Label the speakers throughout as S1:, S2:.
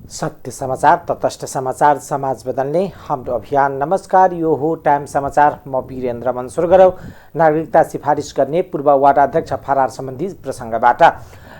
S1: सत्य समाचार, तटस्थ समाचार, समाज बदल्ने हाम्रो अभियान। नमस्कार, यो हो टाइम समाचार। म वीरेन्द्र मन्सुर गरौँ। नागरिकता सिफारिस गर्ने पूर्व वार्ड अध्यक्ष फरार सम्बन्धी प्रसङ्गबाट।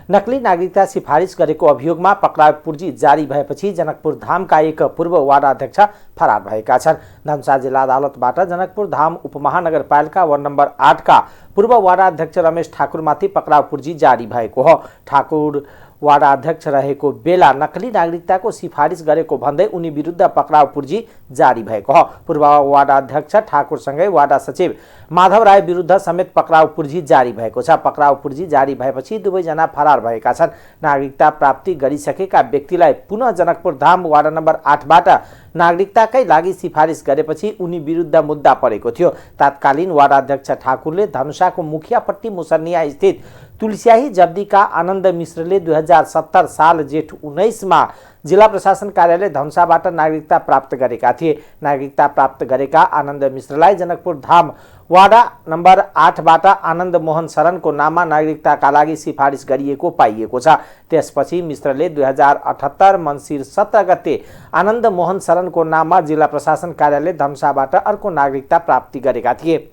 S1: नक्ली नागरिकता सिफारिस गरेको अभियोगमा पक्राउ पूर्जी जारी भएपछि जनकपुर धामका एक पूर्व वार्ड अध्यक्ष फरार भएका छन्। धनुषा जिल्ला अदालतबाट जनकपुर धाम उपमहानगरपालिका वार्ड नम्बर 8 का पूर्व वार्ड अध्यक्ष रमेश ठाकुरमाथि पक्राउ पूर्जी जारी भएको हो। ठाकुर वार्ड अध्यक्ष रहेको बेला नक्ली नागरिकताको सिफारिस गरेको भन्दै उनी विरुद्ध पक्राउ पूर्जी जारी भएको हो। पूर्व वार्ड अध्यक्ष ठाकुरसँगै वार्ड सचिव माधव राय विरुद्ध समेत पक्राउ पूर्जी जारी भएको छ। पक्राउ पूर्जी जारी भएपछि दुवैजना फरार भएका छन्। नागरिकता प्राप्ति गरिसकेका व्यक्तिलाई पुनः जनकपुर धाम वार्ड नम्बर 8बाट नागरिकताकै लागि सिफारिस गरेपछि उनी विरुद्ध मुद्दा परेको थियो। तत्कालीन वार्ड अध्यक्ष ठाकुरले धनुषाको मुखियापट्टी मुसर्निया स्थित तुलस्याही जब्दीका आनन्द मिश्रले 2070 साल जेठ 19 मा जिल्ला प्रशासन कार्यालय धनुषाबाट नागरिकता प्राप्त गरेका थिए। नागरिकता प्राप्त गरेका आनन्द मिश्रलाई जनकपुर धाम वार्ड नम्बर 8बाट आनन्द मोहन शरणको नाममा नागरिकताका लागि सिफारिस गरिएको पाइएको छ। त्यसपछि मिश्रले 2078 मङ्सिर 17 गते आनन्द मोहन शरणको नाममा जिल्ला प्रशासन कार्यालय धनुषाबाट अर्को नागरिकता प्राप्ति गरेका थिए।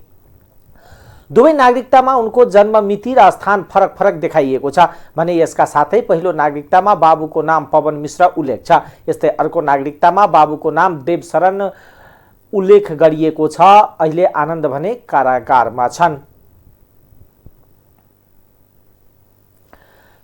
S1: दुवै नागरिकतामा उनको जन्म मिति र स्थान फरक फरक देखाइएको छ भने यसका साथै पहिलो नागरिकतामा बाबुको नाम पवन मिश्र उल्लेख छ। यस्तै अर्को नागरिकतामा बाबुको नाम देव शरण उल्लेख गरिएको छ। अहिले आनन्द भने कारागारमा छन्।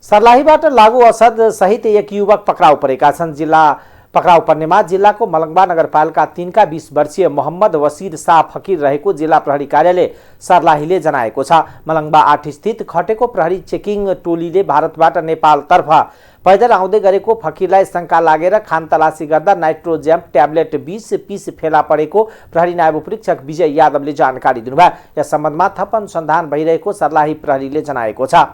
S1: सर्लाहीबाट लागु औषध सहित एक युवक पक्राउ परेका छन्। पक्राउ पर्नेमा जिल्लाको मलङ्बा नगरपालिका 3 का 20 वर्षीय मोहम्मद वसीर शाह फकीर रहेको जिल्ला प्रहरी कार्यालय सर्लाहीले जनाएको छ। मलङ्बा 8 स्थित खटेको प्रहरी चेकिङ टोलीले भारतबाट नेपालतर्फ पैदल आउँदै गरेको फकीरलाई शङ्का लागेर खानतलासी गर्दा नाइट्रोजेम ट्याब्लेट 20 पिस फेला परेको प्रहरी नायब उपरीक्षक विजय यादवले जानकारी दिनुभयो। यस सम्बन्धमा थप अनुसन्धान भइरहेको सर्लाही प्रहरीले जनाएको छ।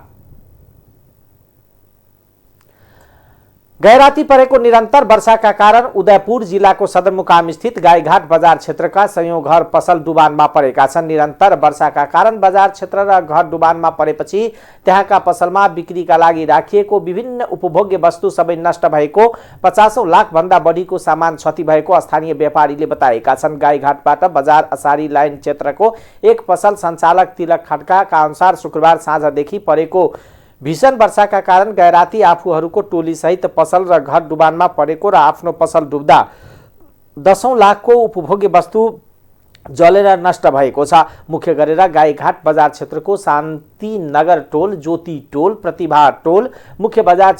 S1: गैराती परेको निरन्तर वर्षाका कारण उदयपुर जिल्लाको सदरमुकाम स्थित गाईघाट बजार क्षेत्रका सयौं घर पसल डुबानमा परेका छन्। निरन्तर वर्षाका कारण बजार क्षेत्र र घर डुबानमा परेपछि त्यहाँका पसलमा बिक्रीका लागि राखिएको विभिन्न उपभोग्य वस्तु सबै नष्ट भएको, 50 लाख भन्दा बढीको सामान क्षति भएको स्थानीय व्यापारीले बताएका छन्। गाईघाटबाट बजार असारी लाइन क्षेत्रको एक पसल सञ्चालक तिलक खड्काका अनुसार शुक्रबार साँझदेखि परेको भीषण वर्षाका कारण गैराती आफूहरूको टोली सहित पसल र घर डुबानमा परेको र आफ्नो पसल डुब्दा 10 लाखको उपभोग्य वस्तु जलेर नष्ट भएको छ। मुख्य गरेर गाईघाट बजार क्षेत्रको शान्तिनगर टोल, ज्योति टोल, प्रतिभा टोल, मुख्य बजार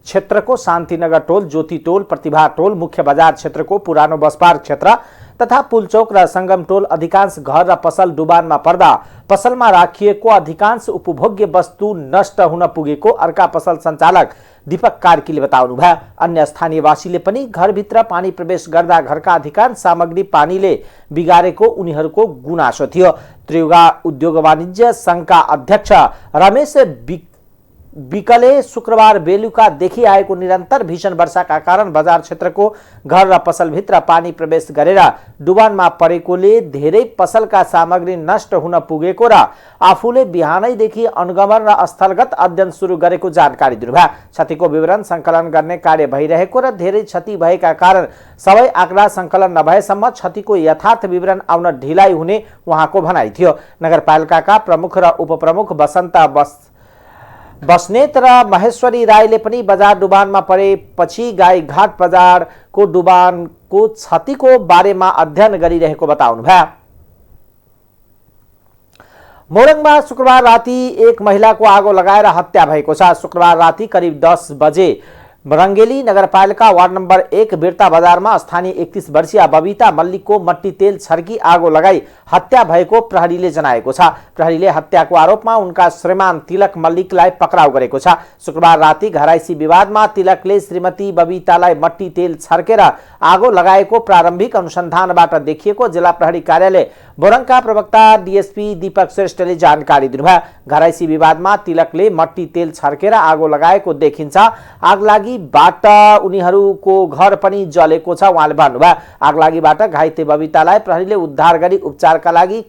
S1: क्षेत्रको शान्तिनगर टोल, ज्योति टोल, प्रतिभा टोल, मुख्य बजार क्षेत्रको पुरानो बसपार क्षेत्र तथा पुलचौक र संगम टोल अधिकांश घर र पसल डुबानमा पर्दा पसलमा राखिएको अधिकांश उपभोग्य वस्तु नष्ट हुन पुगेको अर्का पसल सञ्चालक दीपक कार्कीले बताउनुभयो। अन्य स्थानीयवासीले पनि घरभित्र पानी प्रवेश गर्दा घरका अधिकांश सामग्री पानीले बिगारेको उनीहरूको गुनासो थियो। त्रियुगा उद्योग वाणिज्य संघका अध्यक्ष रमेश विकले शुक्रबार बेलुकादेखि आएको निरन्तर भीषण वर्षाका कारण बजार क्षेत्रको घर र पसलभित्र पानी प्रवेश गरेर डुबानमा परेकोले धेरै पसलका सामग्री नष्ट हुन पुगेको र आफूले बिहानैदेखि अनुगमन र स्थलगत अध्ययन सुरु गरेको जानकारी दिनुभयो। क्षतिको विवरण सङ्कलन गर्ने कार्य भइरहेको र धेरै क्षति भएका कारण सबै आँकडा सङ्कलन नभएसम्म क्षतिको यथार्थ विवरण आउन ढिलाइ हुने उहाँको भनाइ थियो। नगरपालिकाका प्रमुख र उपप्रमुख बसन्त बस्नेत र महेश्वरी राईले पनि बजार डुबानमा परेपछि गाईघाट बजारको डुबानको क्षतिको बारेमा अध्ययन गरिरहेको बताउनुभयो। मोरङमा शुक्रबार राति एक महिलाको आगो लगाएर हत्या भएको छ। शुक्रबार राति करिब 10 बजे रङ्गेली नगरपालिका वार्ड नम्बर 1 बिर्ता बजारमा स्थानीय 31 वर्षीय बबिता मल्लिकको मट्टी तेल छर्की आगो लगाई हत्या भएको प्रहरीले जनाएको छ। प्रहरीले हत्याको आरोपमा उनका श्रीमान तिलक मल्लिकलाई पक्राउ गरेको छ। शुक्रबार राति घराइसी विवादमा तिलकले श्रीमती बबितालाई मट्टी तेल छर्केर आगो लगाएको प्रारम्भिक अनुसन्धानबाट देखिएको जिल्ला प्रहरी कार्यालय बोरङका प्रवक्ता डीएसपी दीपक श्रेष्ठले जानकारी दिनुभयो। घराइसी विवादमा तिलकले मट्टी तेल छर्केर आगो लगाएको देखिन्छ। आगलागीबाट उनीहरूको घर पनि जलेको छ उहाँले भन्नुभयो। आगलागीबाट घाइते बबितालाई प्रहरीले उद्धार गरी उपचारका लागि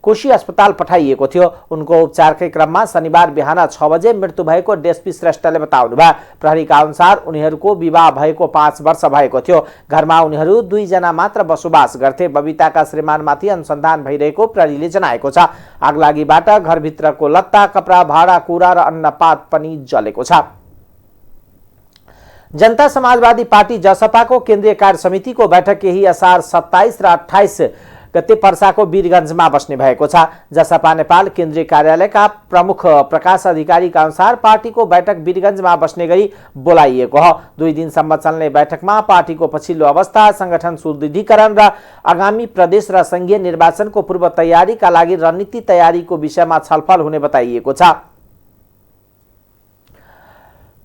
S1: कोशी अस्पताल पठाइएको थियो। उनको उपचारकै क्रममा शनिबार बिहान 6 बजे मृत्यु भएको डीएसपी श्रेष्ठले बताउनुभयो। प्रहरीका अनुसार उनीहरूको विवाह भएको 5 वर्ष भएको थियो। घरमा उनीहरू 2 जना मात्र बसोबास गर्थे। बबिताका श्रीमानमाथि अनुसन्धान भइरहेको प्रहरीले जनाएको छ। आगलागीबाट घरभित्रको लत्ता, कपडा, भाँडा कुरा र अन्नपात पनि जलेको छ। जनता समाजवादी पार्टी जसपाको केन्द्रीय कार्य समितिको बैठक यही असार 27 र 28 गते पर्साको वीरगञ्जमा बस्ने भएको छ। जसपा नेपाल केन्द्रीय कार्यालयका प्रमुख प्रकाश अधिकारीका अनुसार पार्टीको बैठक वीरगञ्जमा बस्ने गरी बोलाइएको हो। 2 दिनसम्म चल्ने बैठकमा पार्टीको पछिल्लो अवस्था, संगठन सुदृढीकरण र आगामी प्रदेश र संघीय निर्वाचनको पूर्व तयारीका लागि रणनीति तयारीको विषयमा छलफल हुने बताइएको छ।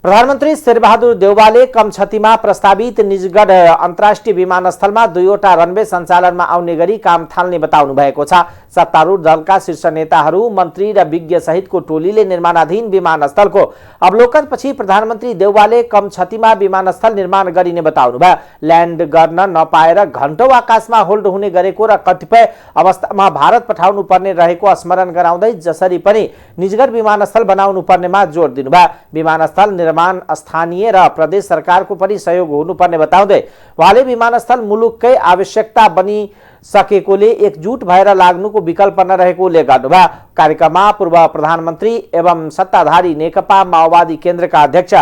S1: प्रधानमन्त्री शेरबहादुर देउवाले कमछतीमा प्रस्तावित निजगढ अन्तर्राष्ट्रिय विमानस्थलमा 2वटा रनवे सञ्चालनमा आउने गरी काम थाल्ने बताउनु भएको छ। सत्तारूढ दलका शीर्ष नेताहरू, मन्त्री र विज्ञ सहितको टोलीले निर्माणाधीन विमानस्थलको अवलोकनपछि प्रधानमन्त्री देउवाले कमछतीमा विमानस्थल निर्माण गरिने बताउनुभयो। ल्यान्ड गर्न नपाएर घण्टौं आकाशमा होल्ड हुने गरेको र कतिपय अवस्थामा भारत पठाउनु पर्ने रहेको स्मरण गराउँदै जसरी पनि निजगढ विमानस्थल बनाउनु पर्नेमा जोड दिनुभयो। विमानस्थल निर्माण स्थानीय र प्रदेश सरकारको पनि सहयोग हुनुपर्ने बताउँदै उहाँले विमानस्थल मुलुककै आवश्यकता बनिसकेकोले एकजुट भएर लाग्नुको विकल्प नरहेको उल्लेख गर्नुभयो। कार्यक्रममा पूर्व प्रधानमन्त्री एवं सत्ताधारी नेकपा माओवादी केन्द्रका अध्यक्ष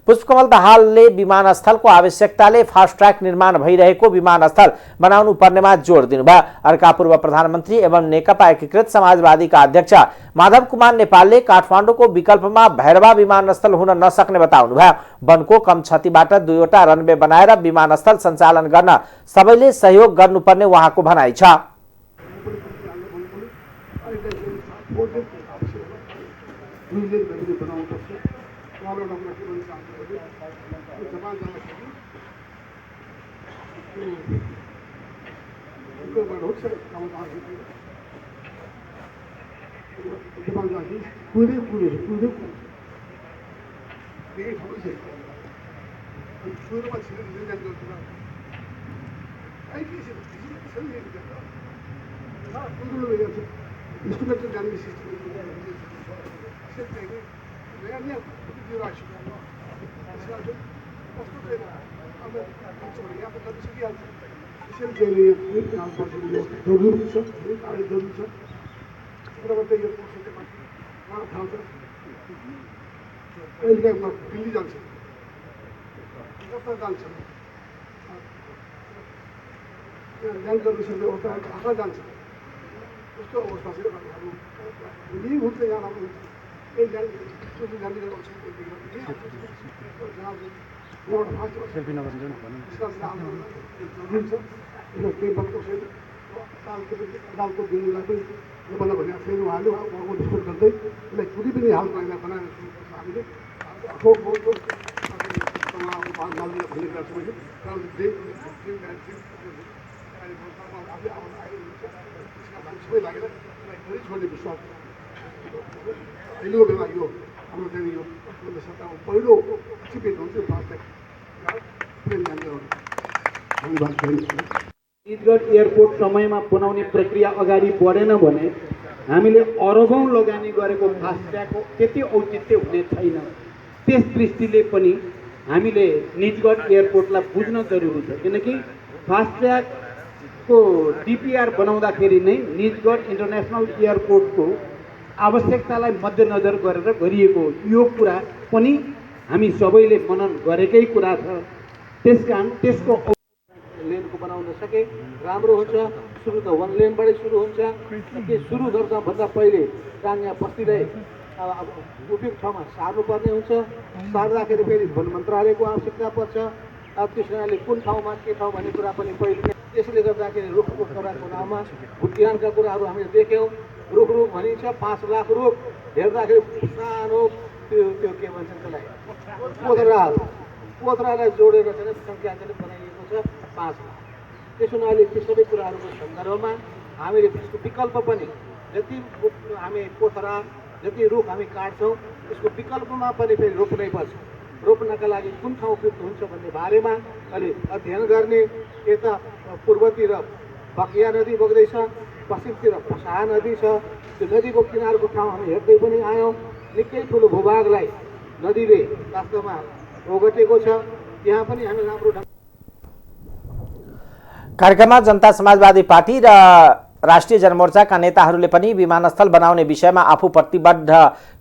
S1: पुष्पकमल दाहालले विमानस्थलको आवश्यकताले फास्ट ट्र्याक निर्माण भइरहेको विमानस्थल बनाउनु पर्नेमा जोड दिनुभयो। अर्का पूर्व प्रधानमन्त्री एवं नेकपा एकीकृत समाजवादीका अध्यक्ष माधव कुमार नेपालले काठमाडौँको विकल्पमा भैरवा विमानस्थल हुन नसक्ने बताउनुभयो। वनको कम क्षतिबाट 2वटा रनवे बनाएर विमानस्थल सञ्चालन गर्न सबैले सहयोग गर्नुपर्ने उहाँको भनाइ छ।
S2: निजगढ एयरपोर्ट समयमा बनाउने प्रक्रिया अगाडि बढेन भने हामीले अरबौं लगानी गरेको फास्ट ट्र्याकको त्यति औचित्य हुने छैन। त्यस दृष्टिले पनि हामीले निजगढ एयरपोर्टलाई बुझ्न जरुरी छ, किनकि फास्ट ट्र्याकको डीपीआर बनाउँदाखेरि नै निजगढ इन्टरनेसनल एयरपोर्टको आवश्यकतालाई मध्यनजर गरेर गरिएको यो कुरा पनि हामी सबैले मनन गरेकै कुरा छ। त्यसकारण त्यसको लेनको बनाउन सके राम्रो हुन्छ। सुरु त 1 लेनबाटै सुरु हुन्छ। के सुरु गर्दा भन्दा पहिले यहाँ बस्तीलाई उपयुक्त ठाउँमा सार्नुपर्ने हुन्छ। सार्दाखेरि फेरि वन मन्त्रालयको आवश्यकता पर्छ। त्यस कारणले कुन ठाउँमा के ठाउँ भन्ने कुरा पनि पहिले त्यसले गर्दाखेरि रुखको करारको नाममा उद्यानका कुराहरू हामीले देख्यौँ। रुख भनिन्छ 5 लाख रुख, हेर्दाखेरि सानो त्यो के भन्छ त्यसलाई पोखरालाई जोडेर चाहिँ सङ्ख्या चाहिँ बनाइएको छ 5 लाख। त्यसो हुनाले ती सबै कुराहरूको सन्दर्भमा हामीले त्यसको विकल्प पनि जति हामी पोखरा जति रुख हामी काट्छौँ त्यसको विकल्पमा पनि फेरि रोप्नै पर्छ। रोप्नका लागि कुन ठाउँ उपयुक्त हुन्छ भन्ने बारेमा अलि अध्ययन गर्ने, यता पूर्वतिर बकिया नदी बग्दैछ, पश्चिमतिर पसाहा नदी छ। त्यो नदीको किनारको ठाउँ हामी हेर्दै पनि आयौँ। निकै ठुलो भूभागलाई नदीले वास्तवमा ओगटेको छ। त्यहाँ पनि हामी राम्रो ढङ्ग
S1: कार्यक्रममा जनता समाजवादी पार्टी र राष्ट्रिय जनमोर्चाका नेताहरूले पनि विमानस्थल बनाउने विषयमा आफू प्रतिबद्ध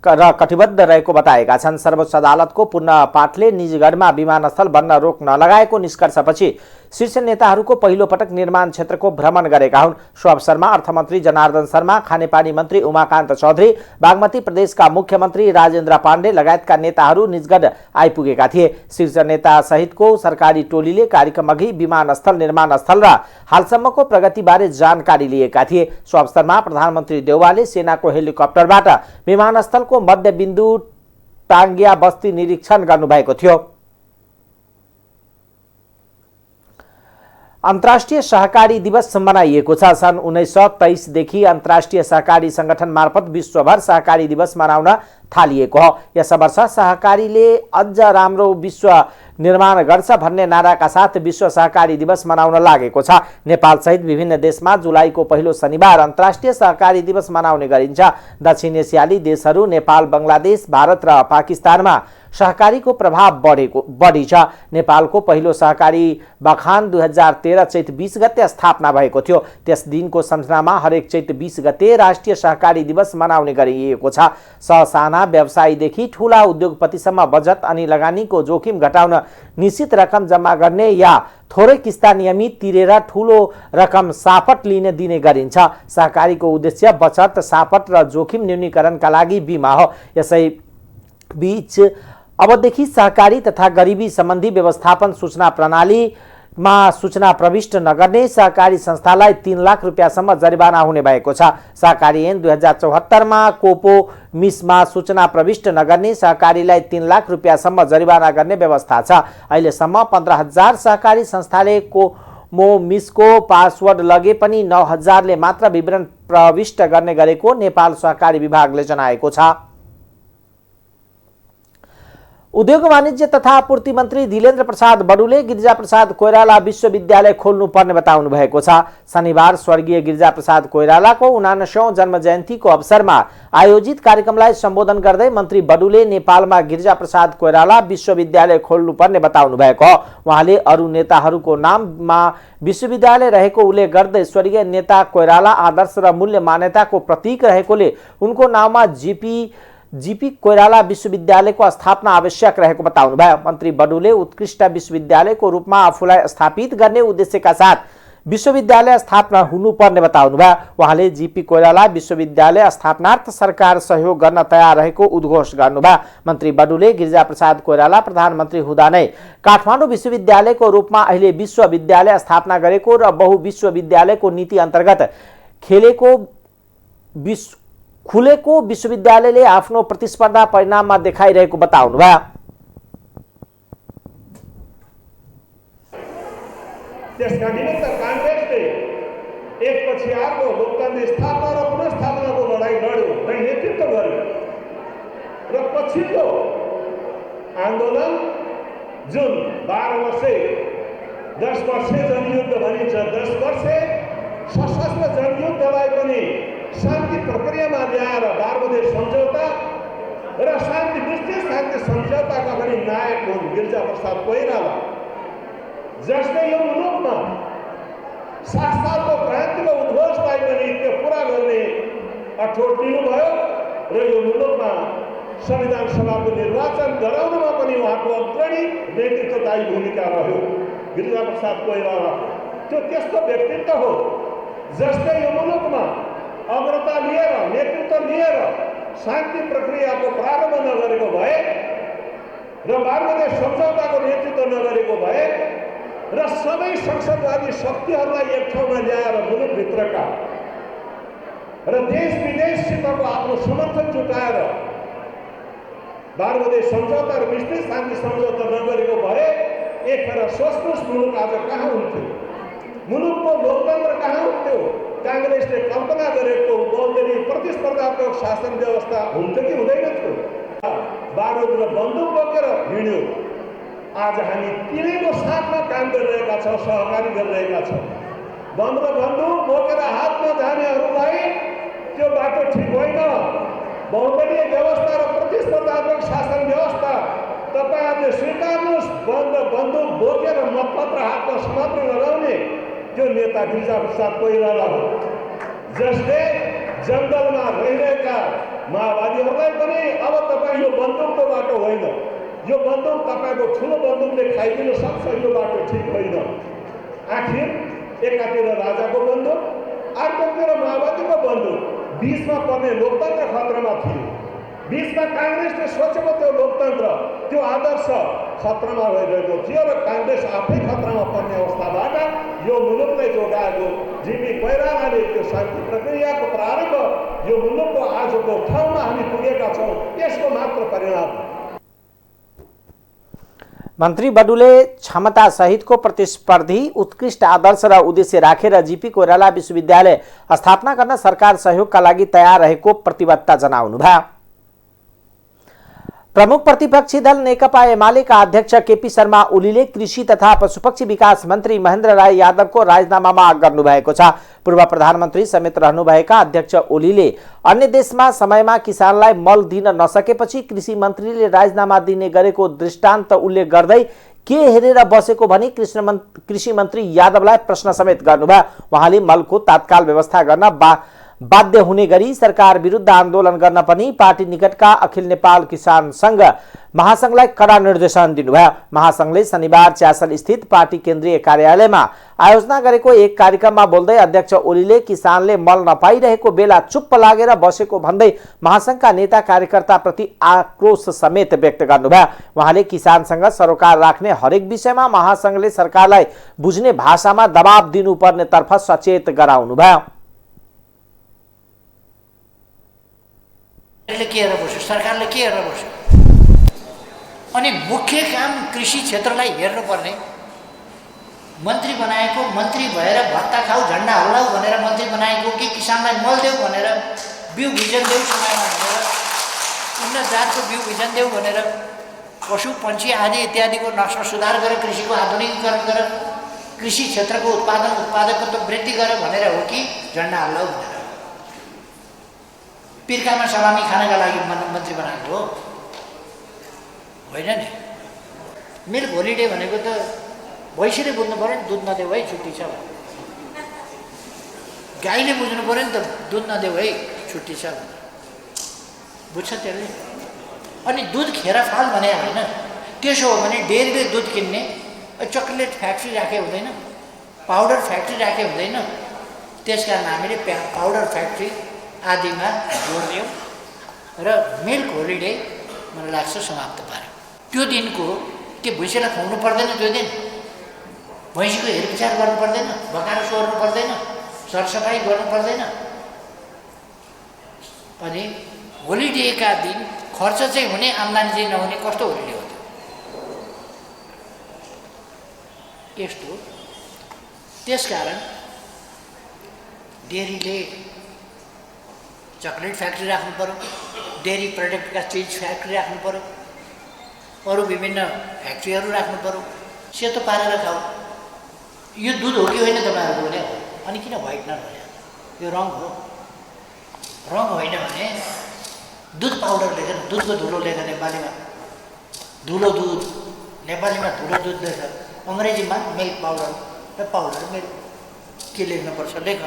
S1: र कटिबद्ध रहेको बताएका छन्। सर्वोच्च अदालतको पुनः पाठले निजगढमा विमानस्थल बन्न रोक नलगाएको निष्कर्षपछि शीर्ष नेताहरूको पहिलो पटक निर्माण क्षेत्रको भ्रमण गरेका हुन्। सो अवसरमा अर्थमन्त्री जनार्दन शर्मा, खानेपानी मन्त्री उमाकान्त चौधरी, बागमती प्रदेशका मुख्यमन्त्री राजेन्द्र पाण्डे लगायतका नेताहरू निजगढ आइपुगेका थिए। शीर्ष नेता सहितको सरकारी टोलीले कार्यक्रम अघि विमानस्थल निर्माण स्थल र हालसम्मको प्रगतिबारे जानकारी लिएका थिए। सो अवसरमा प्रधानमन्त्री देउवाले सेनाको हेलिकप्टरबाट विमानस्थलको मध्यबिन्दु टाङ्गिया बस्ती निरीक्षण गर्नुभएको थियो। अन्तर्राष्ट्रिय सहकारी दिवस मनाइएको छ। सन् 1923 देखि अन्तर्राष्ट्रिय सहकारी संगठन मार्फत विश्वभर सहकारी दिवस मनाउन थालिएको हो। यस वर्ष सहकारीले अझ राम्रो विश्व निर्माण गर्छ भन्ने नाराका साथ विश्व सहकारी दिवस मनाउन लागेको छ। नेपाल सहित विभिन्न देशमा जुलाईको पहिलो शनिबार अन्तर्राष्ट्रिय सहकारी दिवस मनाउने गरिन्छ। दक्षिण एसियाली देशहरू नेपाल, बंगलादेश, भारत र पाकिस्तानमा सहकारीको प्रभाव बढी छ। नेपालको पहिलो सहकारी बखान 2013 चैत 20 गते स्थापना भएको थियो। त्यस दिनको सम्झनामा हरेक चैत 20 गते राष्ट्रिय सहकारी दिवस मनाउने गरिएको छ। साना व्यवसायीदेखि ठूला उद्योगपतिसम्म बचत अनि लगानीको जोखिम घटाउन निश्चित रकम जम्मा गर्ने या थोरै किस्ता नियमित तिरेर ठूलो रकम सापट लिन दिने गरिन्छ। सहकारीको उद्देश्य बचत, सापट र जोखिम न्यूनीकरणका लागि बीमा हो। यसै बीच अबदेखि सहकारी तथा गरिबी सम्बन्धी व्यवस्थापन सूचना प्रणालीमा सूचना प्रविष्ट नगर्ने सहकारी संस्थालाई 3 लाख रुपियाँसम्म जरिवाना हुने भएको छ। सहकारी ऐन 2074 मा कोपो मिसमा सूचना प्रविष्ट नगर्ने सहकारीलाई 3 लाख रुपियाँसम्म जरिवाना गर्ने व्यवस्था छ। अहिलेसम्म 15,000 सहकारी संस्थाले कोमो मिसको पासवर्ड लगे पनि 9,000 ले मात्र विवरण प्रविष्ट गर्ने गरेको नेपाल सहकारी विभागले जनाएको छ। उद्योग वाणिज्य तथा आपूर्ति मन्त्री धीरेन्द्र प्रसाद बडुले गिरिजाप्रसाद कोइराला विश्वविद्यालय खोल्नुपर्ने बताउनु भएको छ। शनिबार स्वर्गीय गिरिजाप्रसाद कोइरालाको 79औं जन्म जयन्तीको अवसरमा आयोजित कार्यक्रमलाई सम्बोधन गर्दै मन्त्री बडुले नेपालमा गिरिजाप्रसाद कोइराला विश्वविद्यालय खोल्नुपर्ने बताउनु भएको हो। उहाँले अरू नेताहरूको नाममा विश्वविद्यालय रहेको उल्लेख गर्दै स्वर्गीय नेता कोइराला आदर्श र मूल्य मान्यताको प्रतीक रहेकोले उनको नाममा जीपी कोइराला विश्वविद्यालयको स्थापना आवश्यक रहेको बताउनुभयो। मन्त्री बडुले उत्कृष्ट विश्वविद्यालयको रूपमा आफूलाई स्थापित गर्ने उद्देश्यका साथ विश्वविद्यालय स्थापना हुनुपर्ने बताउनुभयो। उहाँले जीपी कोइराला विश्वविद्यालय स्थापनार्थ सरकार सहयोग गर्न तयार रहेको उद्घोष गर्नुभयो। मन्त्री बडुले गिरिजाप्रसाद कोइराला प्रधानमन्त्री हुँदा नै काठमाडौँ विश्वविद्यालयको रूपमा अहिले विश्वविद्यालय स्थापना गरेको र बहु विश्वविद्यालयको नीति अन्तर्गत खुलेको विश्वविद्यालयले आफ्नो प्रतिस्पर्धा परिणाममा देखाइरहेको बताउनुभयो।
S3: त्यसका निमित्त कांग्रेसले एकपछि अर्को लोकतन्त्र स्थापना र पुनर्स्थापनाको लडाईँ लड्यो, नेतृत्व गर्यो र पछिल्लो आन्दोलन जुन 12 वर्षे 10 वर्षे जनयुद्ध भनिन्छ, 10 वर्षे सशस्त्र जनयुद्धलाई पनि शान्ति प्रक्रियामा ल्याएर बारबोधे सम्झौता र शान्ति सम्झौताका पनि नायक हुन् गिरिजाप्रसाद कोइराला, जसले यो मुलुकमा 60 सालको क्रान्तिको उद्घोषलाई पनि त्यो पुरा गर्ने अठोट लिनुभयो र यो मुलुकमा संविधान सभाको निर्वाचन गराउनमा पनि उहाँको अग्रणी नेतृत्वदायी भूमिका रह्यो। गिरिजाप्रसाद कोइराला त्यो त्यस्तो व्यक्तित्व हो जसले यो मुलुकमा अग्रता लिएर, नेतृत्व लिएर शान्ति प्रक्रियाको प्रारम्भ नगरेको भए र बारबोधे सम्झौताको नेतृत्व नगरेको भए र सबै संसदवादी शक्तिहरूलाई एक ठाउँमा ल्याएर मुलुकभित्रका र देश विदेशसितको आफ्नो समर्थन जुटाएर बारबोधे सम्झौता र विस्तृत शान्ति सम्झौता नगरेको भए एकखेर सोच्नुहोस् मुलुक आज कहाँ हुन्थ्यो, मुलुकको लोकतन्त्र कहाँ हुन्थ्यो। कांग्रेसले कल्पना गरेको बहुदलीय प्रतिस्पर्धात्मक शासन व्यवस्था हुन्थ्यो कि हुँदैन थियो। बारुद र बन्दुक बोकेर हिँड्यो। आज हामी तिनैको साथमा काम गरिरहेका छौँ, सहकारी गरिरहेका छौँ। बम र बन्दुक बोकेर हातमा जानेहरूलाई त्यो बाटो ठिक होइन। बहुदलीय व्यवस्था र प्रतिस्पर्धात्मक शासन व्यवस्था तपाईँहरूले स्वीकार्नुहोस्। बन्दुक बोकेर मतपत्र हातमा समाप्त लगाउने त्यो नेता गिरिजाप्रसाद कोइराला हो, जसले जङ्गलमा रहिरहेका माओवादीहरूलाई पनि अब तपाईँ यो बन्दुकको बाटो होइन, यो बन्दुक तपाईँको ठुलो बन्दुकले खाइदिन सक्छ, यो बाटो ठिक होइन। आखिर एकातिर राजाको बन्दुक, अर्कोतिर माओवादीको बन्दुक, बीचमा पर्ने लोकतन्त्र खतरामा थियो। बीचमा काङ्ग्रेसले सोचेको त्यो लोकतन्त्र, त्यो आदर्श खतरामा भइरहेको थियो र काङ्ग्रेस आफै खतरामा पर्ने अवस्थाबाट यो मुलुकलाई जोगाएको जिमी कोइरालाले त्यो शान्ति प्रक्रियाको प्रारम्भ यो मुलुकको आजको ठाउँमा हामी पुगेका छौँ, यसको मात्र परिणाम।
S1: मन्त्री बडुले क्षमता सहितको प्रतिस्पर्धी उत्कृष्ट आदर्श र उद्देश्य राखेर जीपी कोइराला विश्वविद्यालय स्थापना गर्न सरकार सहयोगका लागि तयार रहेको प्रतिबद्धता जनाउनुभयो। प्रमुख प्रतिपक्षी दल नेकपा एमालेका अध्यक्ष केपी शर्मा ओलीले कृषि तथा पशुपक्षी विकास मन्त्री महेन्द्र राय यादवको राजीनामा माग गर्नुभएको छ। पूर्व प्रधानमन्त्री समेत रहनुभएका अध्यक्ष ओलीले अन्य देशमा समयमा किसानलाई मल दिन नसकेपछि कृषि मन्त्रीले राजीनामा दिने गरेको दृष्टान्त उल्लेख गर्दै के हेरेर बसेको भनी कृषि मन्त्री यादवलाई प्रश्न समेत गर्नुभयो। उहाँले मलको तत्काल व्यवस्था गर्न बाध्य हुने गरी सरकार विरुद्ध आन्दोलन गर्न पनि पार्टी निकटका अखिल नेपाल किसान संघ महासंघलाई कड़ा निर्देशन दिनुभयो। महासंघले शनिबार च्यासल स्थित पार्टी केन्द्रीय कार्यालयमा आयोजना गरेको एक कार्यक्रममा बोल्दै अध्यक्ष ओलीले किसानले मल नपाइरहेको बेला चुप्प लागेर बसेको भन्दै महासंघका नेता कार्यकर्ता प्रति आक्रोश समेत व्यक्त गर्नुभयो। उहाँले किसानसँग सरोकार राख्ने हरेक विषयमा महासंघले सरकारलाई बुझ्ने भाषामा दबाब दिनुपर्नेतर्फ सचेत गराउनुभयो।
S4: के हेरेर बस्यो, सरकारले के हेरेर बस्यो? अनि मुख्य काम कृषि क्षेत्रलाई हेर्नुपर्ने, मन्त्री बनाएको, मन्त्री भएर भत्ता खाऊ झन्डा हल्लाऊ भनेर मन्त्री बनाएको कि किसानलाई मल देऊ भनेर, बिउ बिजन देऊ समयमा भनेर, उन्नत जातको बिउ बिजन देऊ भनेर, पशु पन्छी आदि इत्यादिको नस्ल सुधार गरेर कृषिको आधुनिकीकरण गरेर कृषि क्षेत्रको उत्पादकत्व वृद्धि गरेर भनेर हो कि झन्डा हल्लाऊ भनेर? पिर्कामा सलामी खानका लागि मन्त्री बनाएको हो होइन नि। मिल्क होलिडे भनेको त भैँसीले बुझ्नु पऱ्यो नि, दुध नदेऊ है छुट्टी छ। गाईले बुझ्नु पऱ्यो नि त, दुध नदेऊ है छुट्टी छ। बुझ्छ त्यसले? अनि दुध खेर फाल भने होइन। त्यसो हो भने डेरीले दुध किन्ने, चकलेट फ्याक्ट्री राखे हुँदैन, पाउडर फ्याक्ट्री राखे हुँदैन। त्यसकारण हामीले पाउडर फ्याक्ट्री आदिमा जोड दियौँ र मिल्क होलिडे मलाई लाग्छ समाप्त पार्यो। त्यो दिनको के भैँसीलाई खुवाउनु पर्दैन? त्यो दिन भैँसीको हेरविचार गर्नु पर्दैन, भकाएर सोर्नु पर्दैन, सरसफाइ गर्नु पर्दैन? अनि होलिडेका दिन खर्च चाहिँ हुने, आम्दानी चाहिँ नहुने कस्तो होलिडे हो त्यो? यस्तो। त्यसकारण डेरीले चकलेट फ्याक्ट्री राख्नु पर्यो, डेरी प्रडक्टका चिज फ्याक्ट्री राख्नु पर्यो, अरू विभिन्न फ्याक्ट्रीहरू राख्नु पर्यो, सेतो पारेर खाऊ। यो दुध हो कि होइन तपाईँहरूको भने? अनि किन व्हाइटनर भने? यो रङ हो। रङ होइन भने दुध पाउडर लेखेर, दुधको धुलो लेखेर नेपालीमा धुलो दुध, नेपालीमा धुलो दुध लेख, अङ्ग्रेजीमा मिल्क पाउडर र पाउडर मिल्क के लेख्नुपर्छ लेख।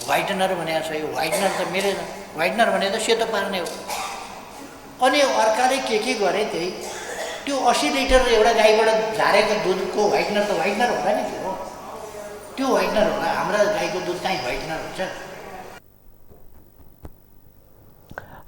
S4: व्हाइटनर भनेको छ, यो व्हाइटनर त मिलेन। व्हाइटनर भने त सेतो पार्ने हो। अनि अर्काले के गरे त्यही त्यो 80 लिटर एउटा गाईबाट झारेको दुधको व्हाइटनर त व्हाइटनर होला नि, त्यो व्हाइटनर होला। हाम्रा गाईको दुध कहीँ व्हाइटनर हुन्छ?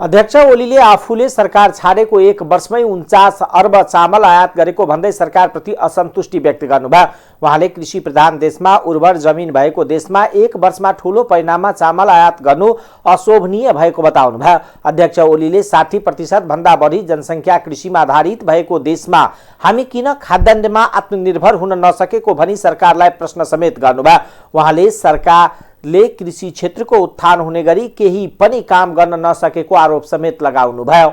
S1: अध्यक्ष ओलीले आफूले सरकार छाडेको 1 वर्षमै 49 अर्ब चामल आयात गरेको भन्दै सरकारप्रति असन्तुष्टि व्यक्त गर्नुभयो। उहाँले कृषि प्रधान देशमा, उर्वर जमिन भएको देशमा 1 वर्षमा ठूलो परिमाणमा चामल आयात गर्नु अशोभनीय भएको बताउनुभयो। अध्यक्ष ओलीले 60% भन्दा बढी जनसङ्ख्या कृषिमा आधारित भएको देशमा हामी किन खाद्यान्नमा आत्मनिर्भर हुन नसकेको भनी सरकारलाई प्रश्न समेत गर्नुभयो। उहाँले सरकारले कृषि क्षेत्रको उत्थान हुने गरी केही पनि काम गर्न नसकेको आरोप समेत लगाउनुभयो।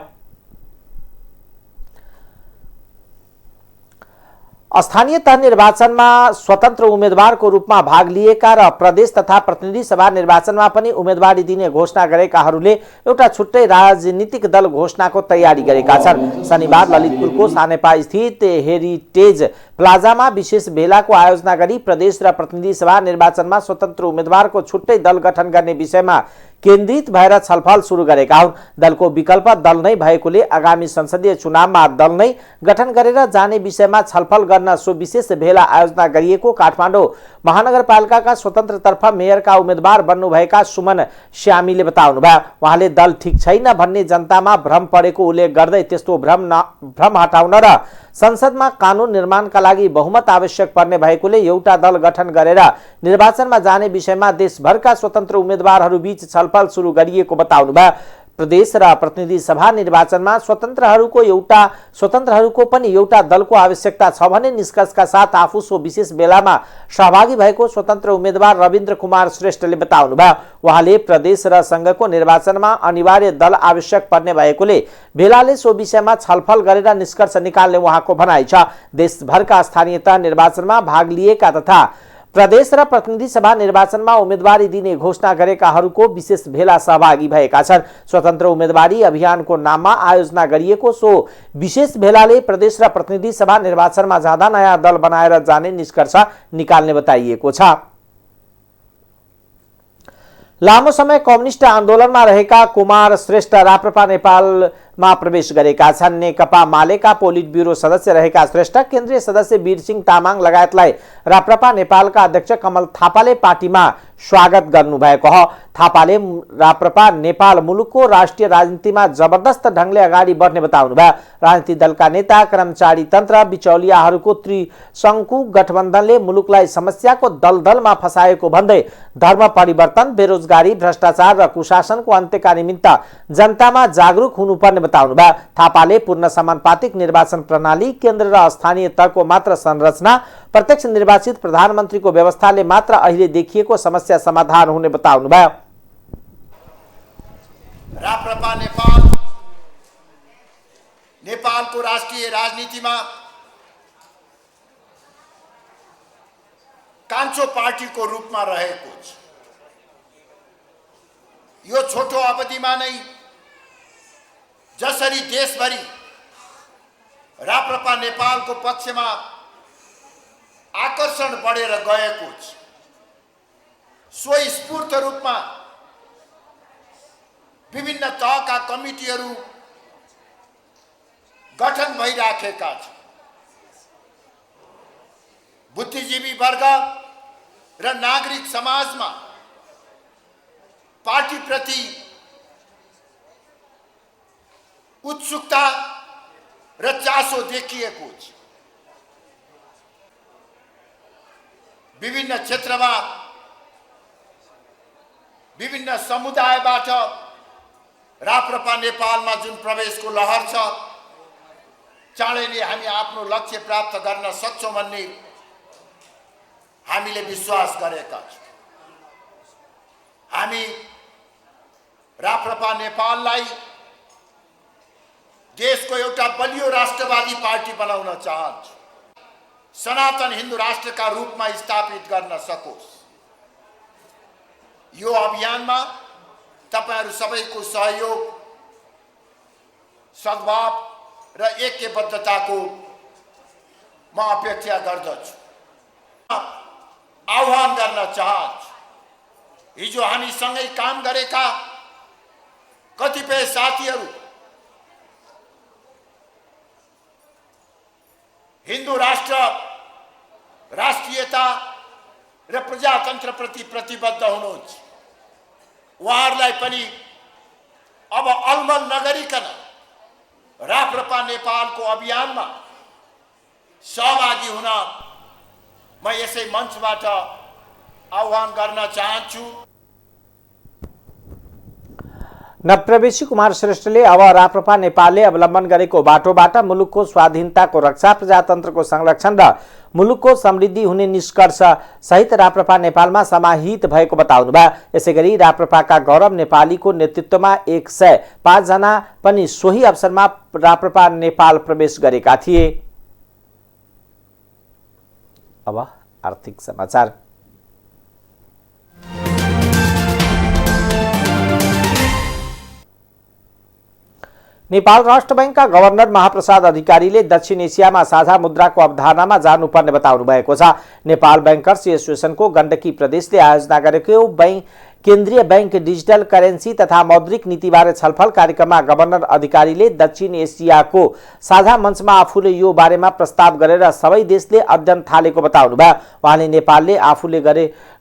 S1: स्थानीय तह निर्वाचनमा स्वतन्त्र उम्मेदवारको रूपमा भाग लिएका र प्रदेश तथा प्रतिनिधि सभा निर्वाचनमा पनि उम्मेदवारी दिने घोषणा गरेकाहरूले एउटा छुट्टै राजनीतिक दल घोषणाको तयारी गरेका छन्। शनिबार ललितपुरको सानेपा स्थित हेरिटेज प्लाजामा विशेष भेलाको आयोजना गरी प्रदेश र प्रतिनिधि सभा निर्वाचनमा स्वतन्त्र उम्मेदवारको छुट्टै दल गठन गर्ने विषयमा केन्द्रित भएर छलफल सुरु गरेका हुन्। दलको विकल्प दल नै भएकोले आगामी संसदीय चुनावमा दल नै गठन गरेर जाने विषयमा छलफल गर्न सो विशेष भेला आयोजना गरिएको काठमाडौँ महानगरपालिकाका स्वतन्त्रतर्फ मेयरका उम्मेदवार बन्नुभएका सुमन श्यामीले बताउनुभयो। उहाँले दल ठिक छैन भन्ने जनतामा भ्रम परेको उल्लेख गर्दै त्यस्तो भ्रम हटाउन र संसदमा कानून निर्माणका लागि बहुमत आवश्यक पर्ने भएकोले एउटा दल गठन गरेर निर्वाचनमा जाने विषयमा देशभरका स्वतन्त्र उम्मेदवारहरू बीच छलफल सुरु गरिएको बताउनुभयो। प्रदेश र प्रतिनिधि सभा निर्वाचनमा स्वतन्त्रहरूको पनि एउटा दलको आवश्यकता छ भन्ने निष्कर्षका साथ आफू सो विशेष बेलामा सहभागी भएको स्वतन्त्र उम्मेदवार रविन्द्र कुमार श्रेष्ठले बताउनुभयो। उहाँले प्रदेश र संघको निर्वाचनमा अनिवार्य दल आवश्यक पर्ने भएकोले भेलाले सो विषयमा छलफल गरेर निष्कर्ष निकाल्ने उहाँको भनाइ छ। देशभरका स्थानीय तह निर्वाचनमा भाग लिएका तथा प्रदेश र प्रतिनिधि सभा निर्वाचनमा उम्मेदवारी दिने घोषणा गरेकाहरूको विशेष भेला सहभागी भएका छन्। स्वतन्त्र उम्मेदवारी अभियानको नाममा आयोजना गरिएको सो विशेष भेलाले प्रदेश र प्रतिनिधि सभा निर्वाचनमा जाँदा नयाँ दल बनाएर जाने निष्कर्ष निकाल्ने बताइएको छ। लामो समय कम्युनिस्ट आन्दोलनमा रहेका कुमार श्रेष्ठ राप्रपा नेपालमा प्रवेश गरेका छन्। नेकपा मालेका पोलिट ब्युरो सदस्य रहेका श्रेष्ठ केन्द्रीय सदस्य वीरसिंह तामाङ लगायतलाई राप्रपा नेपालका अध्यक्ष कमल थापाले पार्टीमा स्वागत गर्नुभएको हो। थापाले राप्रपा नेपाल मुलुकको राष्ट्रिय राजनीतिमा जबरदस्त ढंगले अगाडि बढ्ने बताउनुभयो। राजनीतिक दलका नेता कर्मचारी तन्त्र बिचौलियाहरूको त्रिशंकु गठबन्धनले मुलुकलाई समस्याको दलदलमा फसाएको भन्दै धर्म परिवर्तन, बेरोजगारी, भ्रष्टाचार र कुशासनको अन्त्यका निमित्त जनतामा जागरुक हुनुपर्ने बताउनुभयो। थापाले पूर्ण समानुपातिक निर्वाचन प्रणाली, केन्द्र र स्थानीय तहको मात्र संरचना, प्रत्यक्ष निर्वाचित प्रधानमन्त्रीको व्यवस्थाले मात्र अहिले देखिएको समस्या समाधान हुने बताउनुभयो।
S5: राप्रपा नेपालको राष्ट्रिय राजनीतिमा कान्छो पार्टीको रूपमा रहेको छ। यो छोटो अवधिमा नै जसरी देशभरि राप्रपा नेपालको पक्षमा आकर्षण बढेर गएको छ, स्वस्फूर्त रूपमा विभिन्न तहका कमिटीहरू गठन भइराखेका छन्। बुद्धिजीवी वर्ग र नागरिक समाजमा पार्टीप्रति उत्सुकता र चासो देखिएको छ। विभिन्न क्षेत्रमा विभिन्न समुदायबाट राप्रपा नेपालमा जुन प्रवेशको लहर छ, चाँडै नै हामी आफ्नो लक्ष्य प्राप्त गर्न सक्छौं भन्ने हामीले विश्वास गरेका छौं। हामी राप्रपा नेपाललाई देशको एउटा बलियो राष्ट्रवादी पार्टी बनाउन चाहन्छौं, सनातन हिन्दू राष्ट्रका रूपमा स्थापित गर्न सकोस्। यो अभियानमा तपाईहरु सबैको सहयोग, सद्भाव र ऐक्यबद्धताको म अपेक्षा गर्दछु, आह्वान गर्न चाहन्छु। हिजो हामी सँगै काम गरेका कतिपय साथीहरू हिन्दू राष्ट्र, राष्ट्रियता र प्रजातन्त्र प्रति प्रतिबद्ध हुनुहुन्छ। उहाँहरूलाई पनि अब अलमल नगरिकन राप्रपा नेपालको अभियानमा सहभागी हुन म यसै मञ्चबाट आह्वान गर्न चाहन्छु।
S1: नवप्रवेशी कुमार श्रेष्ठले अब राप्रपा नेपालले अवलम्बन गरेको बाटोबाट मुलुकको स्वाधीनताको रक्षा, प्रजातन्त्रको संरक्षण र मुलुकको समृद्धि हुने निष्कर्ष सहित राप्रपा नेपालमा समाहित भएको बताउनुभयो। यसैगरी राप्रपाका गौरव नेपालीको नेतृत्वमा 105 जना पनि सोही अवसरमा राप्रपा नेपाल प्रवेश गरेका थिए। अब आर्थिक समाचार। नेपाल राष्ट्र बैंकका गभर्नर महाप्रसाद अधिकारीले दक्षिण एसियामा साझा मुद्राको अवधारणामा जानुपर्ने बताउनु भएको छ। नेपाल बैंकर्स एसोसिएसनको गण्डकी प्रदेशले आयोजना गरेको केन्द्रीय बैंक डिजिटल करेन्सी तथा मौद्रिक नीतिबारे छलफल कार्यक्रममा गभर्नर अधिकारीले दक्षिण एसियाको साझा मञ्चमा आफूले यो बारेमा प्रस्ताव गरेर सबै देशले अध्ययन थालेको बताउनुभयो। उहाँले नेपालले आफूले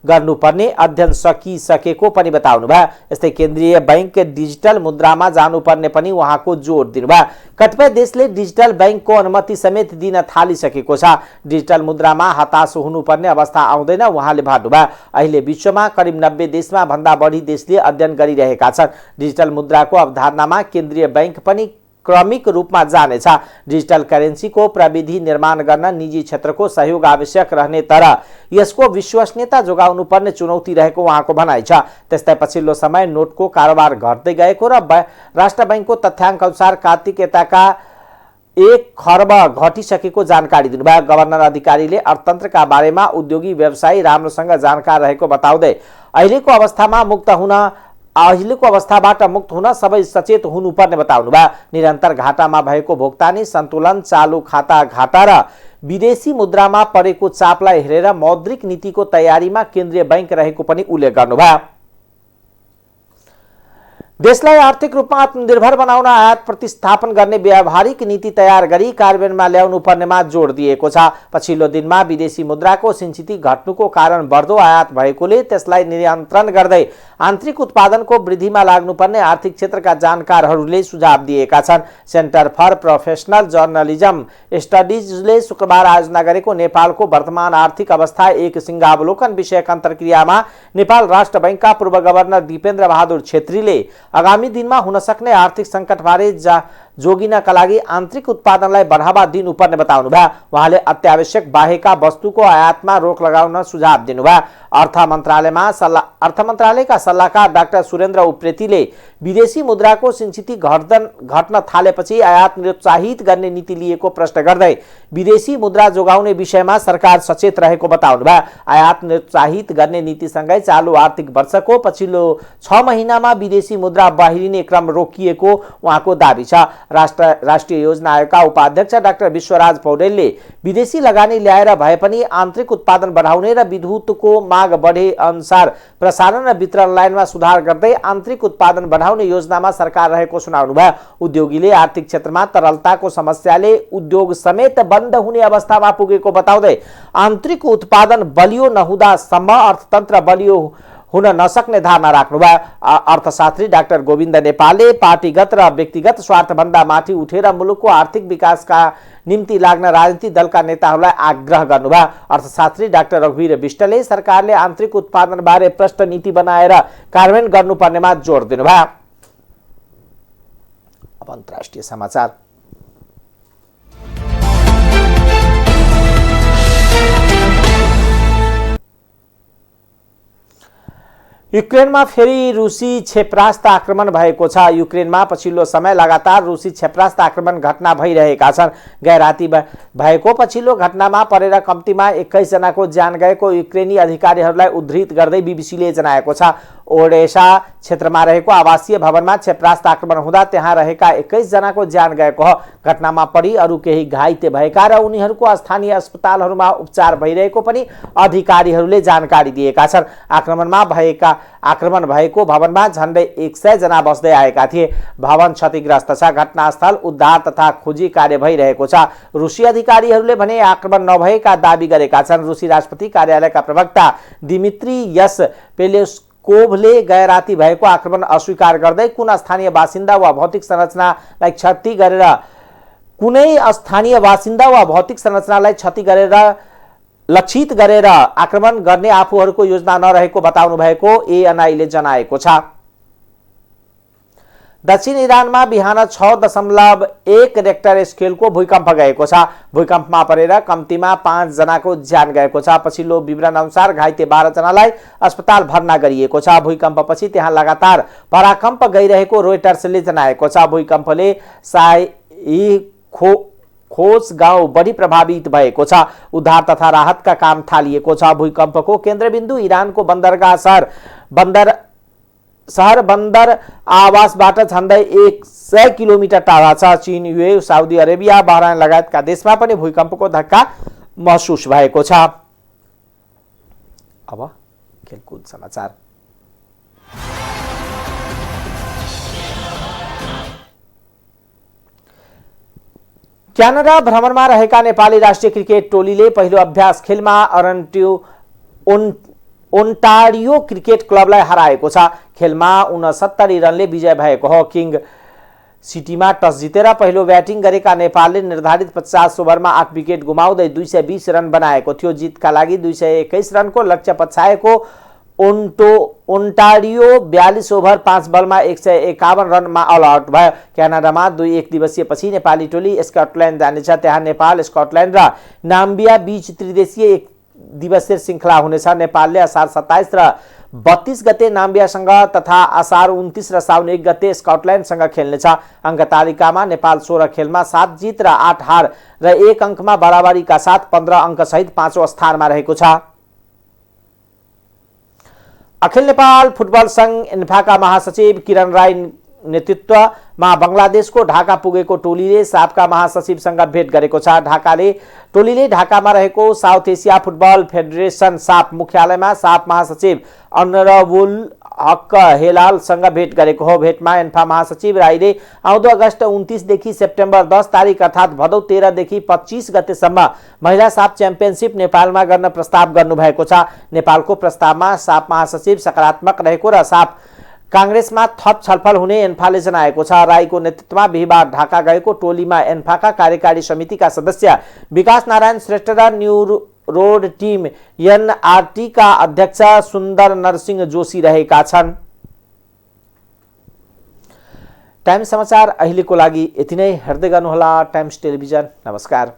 S1: गर्नुपर्ने अध्ययन सकिसकेको पनि बताउनुभयो। यस्तै केन्द्रीय बैंक डिजिटल मुद्रामा जानुपर्ने पनि उहाँको जोड दिनुभयो। कतिपय देशले डिजिटल बैंकको अनुमति समेत दिन थालिसकेको छ। डिजिटल मुद्रामा हताश हुनुपर्ने अवस्था आउँदैन उहाँले भन्नुभयो। अहिले विश्वमा करिब 90 देशमा भन्दा बढी देशले अध्ययन गरिरहेका छन्। डिजिटल मुद्राको अवधारणामा केन्द्रीय बैंक पनि क्रमिक रूपमा जानेछ। डिजिटल करेन्सीको प्रविधि निर्माण गर्न निजी क्षेत्रको सहयोग आवश्यक रहने तर यसको विश्वसनीयता जोगाउनुपर्ने चुनौती रहेको उहाँको भनाइ छ। त्यस्तै पछिल्लो समय नोटको कारोबार घट्दै गएको र राष्ट्र बैंकको तथ्याङ्क अनुसार कार्तिक यताका 1 खर्ब घटिसकेको जानकारी दिनुभयो। गभर्नर अधिकारीले अर्थतन्त्रका बारेमा उद्योगी व्यवसायी राम्रोसँग जानकार रहेको बताउँदै अहिलेको अवस्थाबाट मुक्त हुन सबै सचेत हुनुपर्ने बताउनुभयो। निरन्तर घाटामा भएको भुक्तानी सन्तुलन, चालू खाता घाटा र विदेशी मुद्रामा परेको चापलाई हेरेर मौद्रिक नीतिको तयारीमा केन्द्रीय बैंक रहेको पनि उल्लेख गर्नुभयो। देशलाई आर्थिक रूपमा आत्मनिर्भर बनाउन आयात प्रतिस्थापन गर्ने व्यावहारिक नीति तयार गरी कार्यान्वयनमा ल्याउनु पर्नेमा जोड दिएको छ। पछिल्लो दिनमा विदेशी मुद्राको सिन्सिती घट्नुको कारण बढ्दो आयात भएकोले त्यसलाई नियन्त्रण गर्दै आन्तरिक उत्पादनको वृद्धिमा लाग्नुपर्ने आर्थिक क्षेत्रका जानकारहरूले सुझाव दिएका छन्। सेन्टर फर प्रोफेसनल जर्नलिजम स्टडिजले शुक्रबार आयोजना गरेको नेपालको वर्तमान आर्थिक अवस्था एक सिंहावलोकन विषयक अन्तर्क्रियामा नेपाल राष्ट्र बैंकका पूर्व गभर्नर दिपेन्द्र बहादुर छेत्रीले आगामी दिनमा हुन सक्ने आर्थिक सङ्कटबारे जोगिनका लागि आन्तरिक उत्पादनलाई बढावा दिनुपर्ने बताउनुभयो। उहाँले अत्यावश्यक बाहेका वस्तुको आयातमा रोक लगाउन सुझाव दिनुभयो। अर्थ मन्त्रालयका सल्लाहकार डाक्टर सुरेन्द्र उप्रेतीले विदेशी मुद्राको सिन्सिती घट्न थालेपछि आयात निरुत्साहित गर्ने नीति लिएको प्रश्न गर्दै विदेशी मुद्रा जोगाउने विषयमा सरकार सचेत रहेको बताउनुभयो। आयात निरुत्साहित गर्ने नीतिसँगै चालु आर्थिक वर्षको पछिल्लो 6 महिनामा विदेशी मुद्रा बाहिरिने क्रम रोकिएको उहाँको दाबी छ। राष्ट्रिय योजना आयोगका उपाध्यक्ष डाक्टर विश्वराज पौडेलले विदेशी लगानी ल्याएर भए पनि आन्तरिक उत्पादन बढाउने र विद्युतको माग बढे अनुसार प्रसारण र वितरण लाइनमा सुधार गर्दै आन्तरिक उत्पादन बढाउने योजनामा सरकार रहेको सुनाउनुभयो। उद्योगीले आर्थिक क्षेत्रमा तरलताको समस्याले उद्योग समेत बन्द हुने अवस्थामा पुगेको बताउँदै आन्तरिक उत्पादन बलियो नहुँदासम्म अर्थतन्त्र बलियो हुन नसक्ने धारणा राख्नुभयो। अर्थशास्त्री डाक्टर गोविन्द नेपालले पार्टीगत र व्यक्तिगत स्वार्थभन्दा माथि उठेर मुलुकको आर्थिक विकासका निम्ति लाग्न राजनीतिक दलका नेताहरूलाई आग्रह गर्नुभयो। अर्थशास्त्री डाक्टर रघुवीर विष्टले सरकारले आन्तरिक उत्पादनबारे प्रष्ट नीति बनाएर कार्यान्वयन गर्नुपर्नेमा जोड दिनुभयो। अब अन्तर्राष्ट्रिय समाचार। युक्रेनमा फेरि रुसी क्षेपणास्त्र आक्रमण भएको छ। युक्रेनमा पछिल्लो समय लगातार रुसी क्षेपणास्त्र आक्रमण घटना भइरहेका छन्। गैराती भएको पछिल्लो घटनामा परेर कम्तीमा 21 जनाको ज्यान गएको युक्रेनी अधिकारीहरूलाई उद्धृत गर्दै बीबीसीले जनाएको छ। ओडेसा क्षेत्रमा रहेको आवासीय भवनमा क्षेपणास्त्र आक्रमण हुँदा त्यहाँ रहेका 21 जनाको ज्यान गएको हो। घटनामा परि अरू केही घाइते भएका र उनीहरूको स्थानीय अस्पतालहरूमा उपचार भइरहेको पनि अधिकारीहरूले जानकारी दिएका छन्। आक्रमण भएको भवनमा झन्डै 100 जना बस्दै आएका थिए। भवन क्षतिग्रस्त छ। घटनास्थल उद्धार तथा खोजी कार्य भइरहेको छ। रुसी अधिकारीहरूले भने आक्रमण नभएका दाबी गरेका छन्। रुसी राष्ट्रपति कार्यालयका प्रवक्ता दिमित्री यस पेलेस्कोभले गैराती भएको आक्रमण अस्वीकार गर्दै कुनै स्थानीय बासिन्दा वा भौतिक संरचनालाई क्षति गरेर लक्षित गरेर आक्रमण गर्ने आफूहरूको योजना नरहेको बताउनु भएको एएनआईले जनाएको छ। दक्षिण इरानमा बिहान 6.1 रेक्टर स्केलको भूकम्प गएको छ। भूकम्पमा परेर कम्तीमा 5 जनाको ज्यान गएको छ। पछिल्लो विवरण अनुसार घाइते 12 जनालाई अस्पताल भर्ना गरिएको छ। भूकम्पपछि त्यहाँ लगातार पराकम्प गइरहेको रोइटर्सले जनाएको छ। भूकम्पले खोज गाउँ बढी प्रभावित भएको छ। उद्धार तथा राहतका काम थालिएको छ। भूकम्पको केन्द्रबिन्दु इरानको बन्दरगाह शहर बन्दर आवासबाट झन्डै 100 किलोमिटर टाढा छ। चीन, युए, साउदी अरेबिया, बहरान लगायतका देशमा पनि भूकम्पको धक्का महसुस भएको छ। अब खेलकुद समाचार। क्यानाडा भ्रमणमा रहेका नेपाली राष्ट्रिय क्रिकेट टोलीले पहिलो अभ्यास खेलमा ओन्टारियो क्रिकेट क्लबलाई हराएको छ। खेलमा 69 रनले विजय भएको हो। किङ सिटीमा टस जितेर पहिलो ब्याटिङ गरेका नेपालले निर्धारित 50 ओभरमा 8 विकेट गुमाउँदै 220 रन बनाएको थियो। जितका लागि 221 रनको लक्ष्य पछ्याएको ओन्टारियो 42 ओभर 5 बलमा 151 रनमा अल आउट भयो। क्यानाडामा 2 एक दिवसीय पछि नेपाली टोली स्कटल्यान्ड जानेछ। त्यहाँ नेपाल, स्कटल्यान्ड र नाम्बिया बीच त्रिदेशीय एक दिवसीय श्रृङ्खला हुनेछ। नेपालले असार 27 र 32 गते नाम्बियासँग तथा असार 29 र साउन 1 गते स्कटल्यान्डसँग खेल्नेछ। अङ्क तालिकामा नेपाल 16 खेलमा 7 जित र 8 हार र 1 अङ्कमा बराबरीका साथ 15 अङ्कसहित 5औं स्थानमा रहेको छ। अखिल नेपाल फुटबल संघ एन्फाका महासचिव किरण राई नेतृत्वमा बङ्गलादेशको ढाका पुगेको टोलीले साफका महासचिवसँग भेट गरेको छ। टोलीले ढाकामा रहेको साउथ एसिया फुटबल फेडरेसन साफ मुख्यालयमा साफ महासचिव अनरबुल हक हेलालसँग भेट गरेको हो। भेटमा एन्फा महासचिव राईले आउँदो अगस्त 29 देखि सेप्टेम्बर 10 तारिक अर्थात् भदौ 13 देखि 25 गतेसम्म महिला साफ च्याम्पियनसिप नेपालमा गर्न प्रस्ताव गर्नुभएको छ। नेपालको प्रस्तावमा साफ महासचिव सकारात्मक रहेको र साफ कांग्रेसमा थप छलफल हुने एन्फाले जनाएको छ। राईको नेतृत्वमा बिहिबार ढाका गएको टोलीमा एन्फाका कार्यकारी समितिका सदस्य विकास नारायण श्रेष्ठ र न्यू रोड टिम एनआरटी का अध्यक्ष सुन्दर नरसिंह जोशी रहेका छन्। टाइम्स समाचार अहिलेको लागि यति नै। हेर्दै गर्नुहोला टाइम्स टेलिभिजन। नमस्कार।